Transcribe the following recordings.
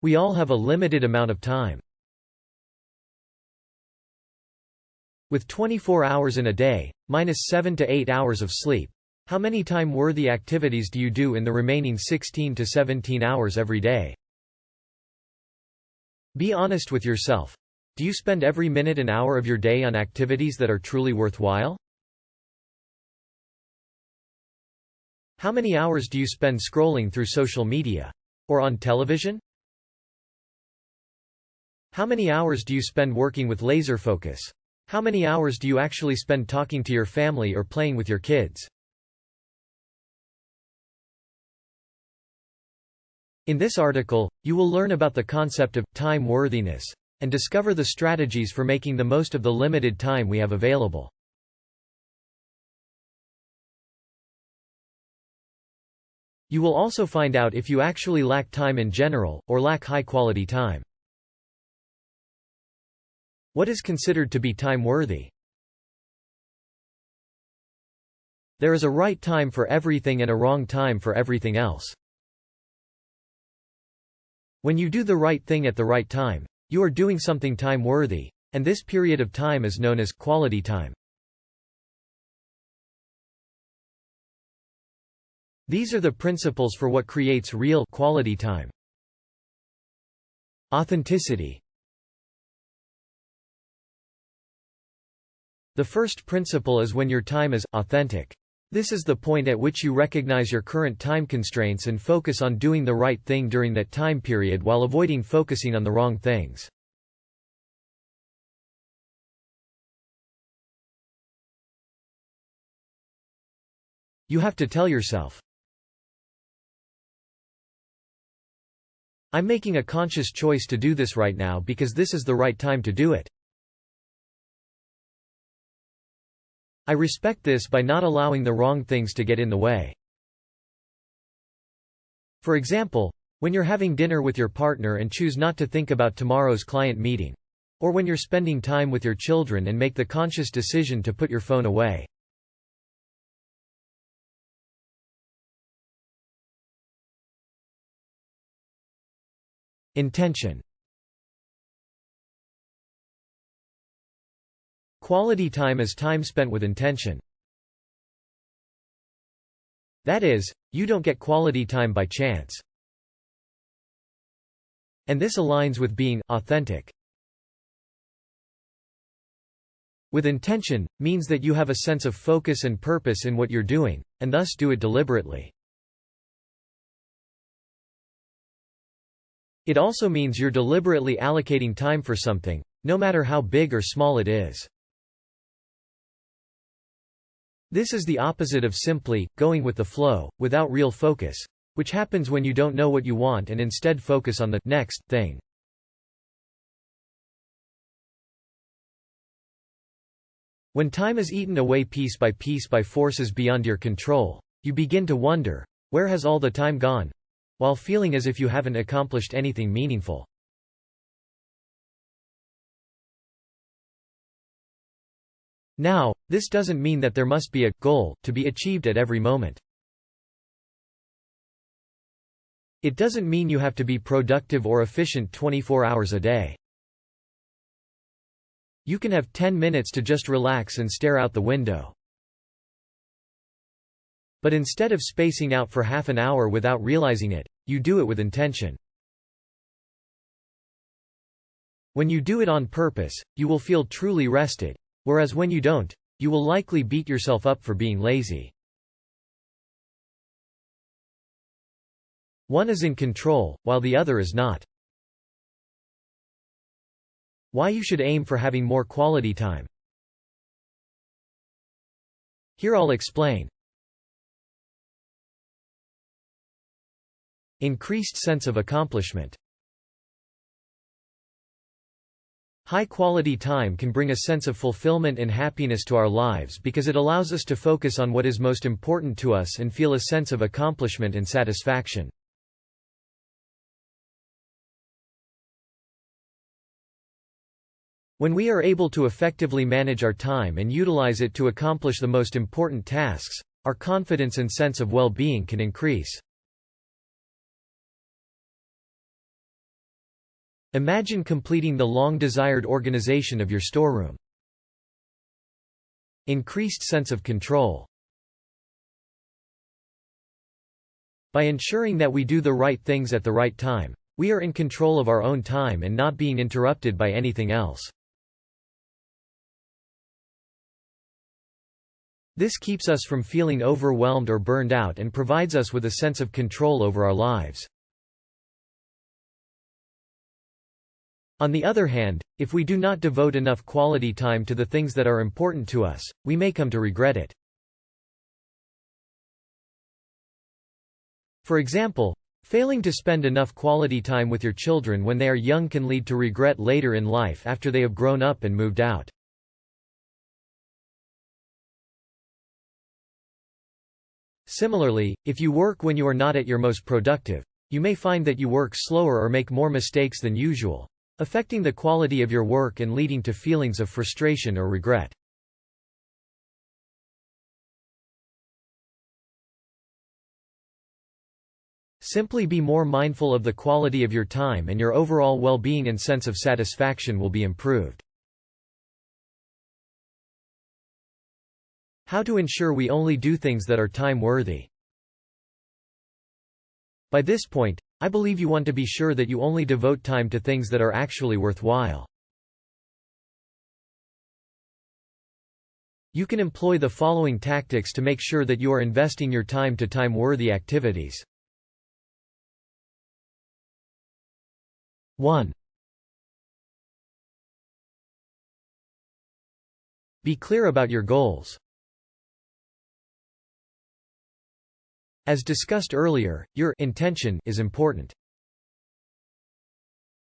We all have a limited amount of time. With 24 hours in a day, minus 7 to 8 hours of sleep, how many time-worthy activities do you do in the remaining 16 to 17 hours every day? Be honest with yourself. Do you spend every minute and hour of your day on activities that are truly worthwhile? How many hours do you spend scrolling through social media? Or on television? How many hours do you spend working with laser focus? How many hours do you actually spend talking to your family or playing with your kids? In this article, you will learn about the concept of time-worthiness and discover the strategies for making the most of the limited time we have available. You will also find out if you actually lack time in general, or lack high-quality time. What is considered to be time-worthy? There is a right time for everything and a wrong time for everything else. When you do the right thing at the right time, you are doing something time-worthy, and this period of time is known as quality time. These are the principles for what creates real quality time. Authenticity. The first principle is when your time is authentic. This is the point at which you recognize your current time constraints and focus on doing the right thing during that time period while avoiding focusing on the wrong things. You have to tell yourself, I'm making a conscious choice to do this right now because this is the right time to do it. I respect this by not allowing the wrong things to get in the way. For example, when you're having dinner with your partner and choose not to think about tomorrow's client meeting. Or when you're spending time with your children and make the conscious decision to put your phone away. Intention. Quality time is time spent with intention. That is, you don't get quality time by chance. And this aligns with being authentic. With intention, means that you have a sense of focus and purpose in what you're doing, and thus do it deliberately. It also means you're deliberately allocating time for something, no matter how big or small it is. This is the opposite of simply going with the flow, without real focus, which happens when you don't know what you want and instead focus on the next thing. When time is eaten away piece by forces beyond your control, you begin to wonder, where has all the time gone? While feeling as if you haven't accomplished anything meaningful. Now, this doesn't mean that there must be a goal to be achieved at every moment. It doesn't mean you have to be productive or efficient 24 hours a day. You can have 10 minutes to just relax and stare out the window. But instead of spacing out for half an hour without realizing it, you do it with intention. When you do it on purpose, you will feel truly rested. Whereas when you don't, you will likely beat yourself up for being lazy. One is in control, while the other is not. Why you should aim for having more quality time. Here I'll explain. Increased sense of accomplishment. High-quality time can bring a sense of fulfillment and happiness to our lives because it allows us to focus on what is most important to us and feel a sense of accomplishment and satisfaction. When we are able to effectively manage our time and utilize it to accomplish the most important tasks, our confidence and sense of well-being can increase. Imagine completing the long-desired organization of your storeroom. Increased sense of control. By ensuring that we do the right things at the right time, we are in control of our own time and not being interrupted by anything else. This keeps us from feeling overwhelmed or burned out and provides us with a sense of control over our lives. On the other hand, if we do not devote enough quality time to the things that are important to us, we may come to regret it. For example, failing to spend enough quality time with your children when they are young can lead to regret later in life after they have grown up and moved out. Similarly, if you work when you are not at your most productive, you may find that you work slower or make more mistakes than usual, affecting the quality of your work and leading to feelings of frustration or regret. Simply be more mindful of the quality of your time and your overall well-being and sense of satisfaction will be improved. How to ensure we only do things that are time-worthy. By this point, I believe you want to be sure that you only devote time to things that are actually worthwhile. You can employ the following tactics to make sure that you are investing your time to time-worthy activities. 1. Be clear about your goals. As discussed earlier, your intention is important.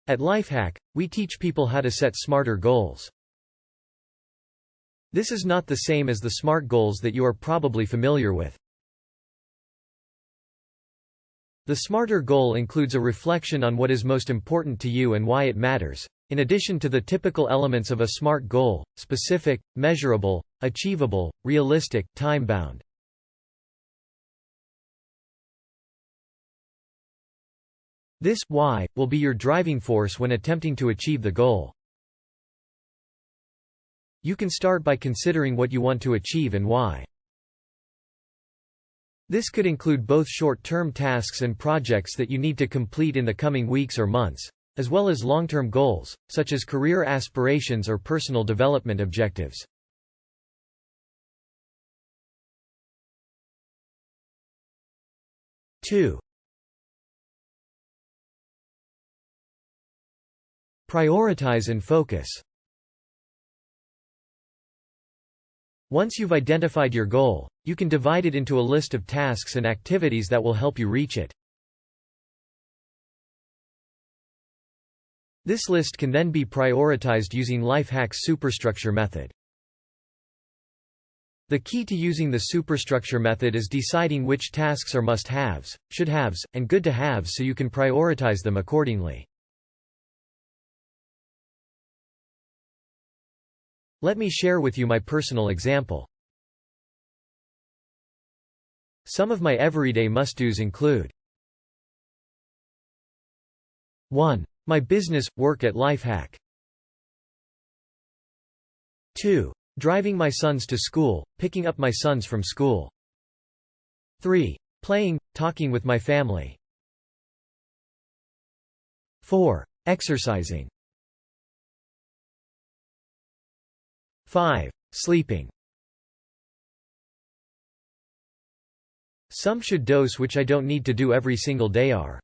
At Lifehack, we teach people how to set smarter goals. This is not the same as the SMART goals that you are probably familiar with. The smarter goal includes a reflection on what is most important to you and why it matters, in addition to the typical elements of a SMART goal: specific, measurable, achievable, realistic, time-bound. This why will be your driving force when attempting to achieve the goal. You can start by considering what you want to achieve and why. This could include both short-term tasks and projects that you need to complete in the coming weeks or months, as well as long-term goals, such as career aspirations or personal development objectives. Two. Prioritize and focus. Once you've identified your goal, you can divide it into a list of tasks and activities that will help you reach it. This list can then be prioritized using Lifehack's superstructure method. The key to using the superstructure method is deciding which tasks are must-haves, should-haves, and good-to-haves so you can prioritize them accordingly. Let me share with you my personal example. Some of my everyday must-dos include: 1. My business, work at Lifehack. 2. Driving my sons to school, picking up my sons from school. 3. Playing, talking with my family. 4. Exercising. 5. Sleeping. Some should-dos which I don't need to do every single day are: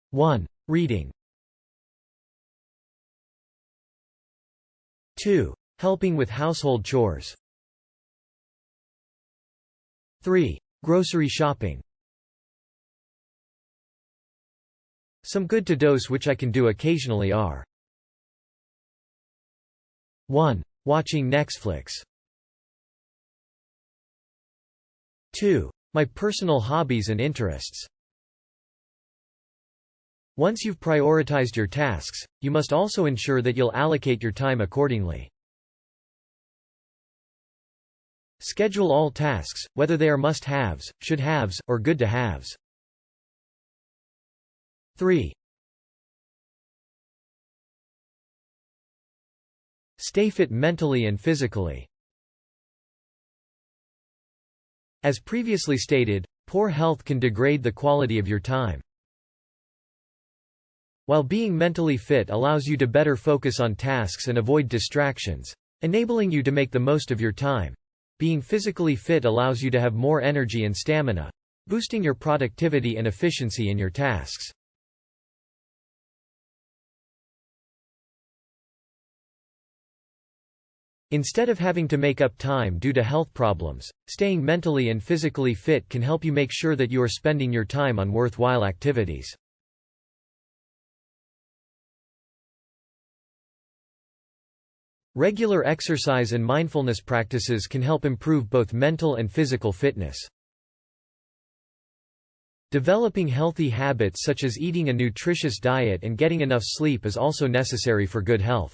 1. Reading. 2. Helping with household chores. 3. Grocery shopping. Some good to-dos which I can do occasionally are: 1. Watching Netflix. 2. My personal hobbies and interests. Once you've prioritized your tasks, you must also ensure that you'll allocate your time accordingly. Schedule all tasks, whether they are must-haves, should-haves, or good-to-haves. 3. Stay fit mentally and physically. As previously stated, poor health can degrade the quality of your time. While being mentally fit allows you to better focus on tasks and avoid distractions, enabling you to make the most of your time, being physically fit allows you to have more energy and stamina, boosting your productivity and efficiency in your tasks. Instead of having to make up time due to health problems, staying mentally and physically fit can help you make sure that you are spending your time on worthwhile activities. Regular exercise and mindfulness practices can help improve both mental and physical fitness. Developing healthy habits such as eating a nutritious diet and getting enough sleep is also necessary for good health.